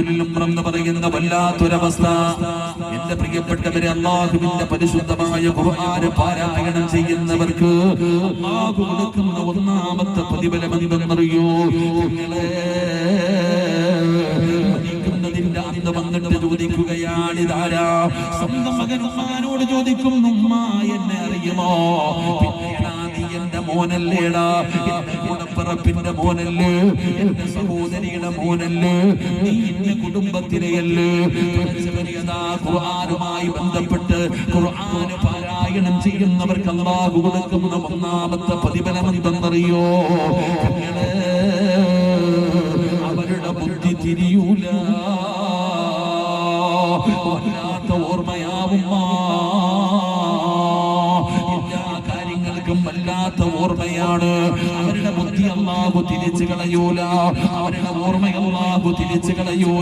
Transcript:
എന്ന് പറയുന്ന വല്ലാത്തൊരവസ്ഥ. എന്റെ പ്രിയപ്പെട്ടവരെ, അല്ലാഹുവിന്റെ പരിശുദ്ധമായ ഖുർആൻ പാരായണം ചെയ്യുന്നവർക്ക് അല്ലാഹു കൊടുക്കുന്ന ഒന്നാമത്തെ പ്രതിഫലം എന്തെന്നറിയോ? മരിക്കുന്നതിന്റെ അന്ന് വന്നിട്ട് ചോദിക്കുകയാണ്, ഇതാരാ? സ്വന്തം മകൻ ഉമ്മാനോട് ചോദിക്കുന്നു, ഉമ്മ എന്നെ അറിയുമോ? എന്റെ മോനല്ലേടാ, എന്റെ കൂടപ്പിറപ്പിന്റെ മോനല്ലേ, എന്റെ സഹോദരിയുടെ മോനല്ലേ, നീ എന്റെ കുടുംബത്തിലെയല്ലേ? ഖുർആനുമായി ബന്ധപ്പെട്ട് ഖുർആൻ പാരായണം ചെയ്യുന്നവർക്ക് അല്ലാഹു കൊടുക്കുന്ന ഒന്നാമത്തെ പ്രതിഫലം എന്തെന്നറിയോ? അവരുടെ ബുദ്ധി തിരിയൂല, വല്ലാത്ത ഓർമ്മയാവും. വല്ലാത്ത ഓർമ്മയാണ്. അവരുടെ ബുദ്ധി അല്ലാഹു തിരിച്ചു കളയൂല, അവരുടെ ഓർമ്മ അല്ലാഹു തിരിച്ചു കളയൂല.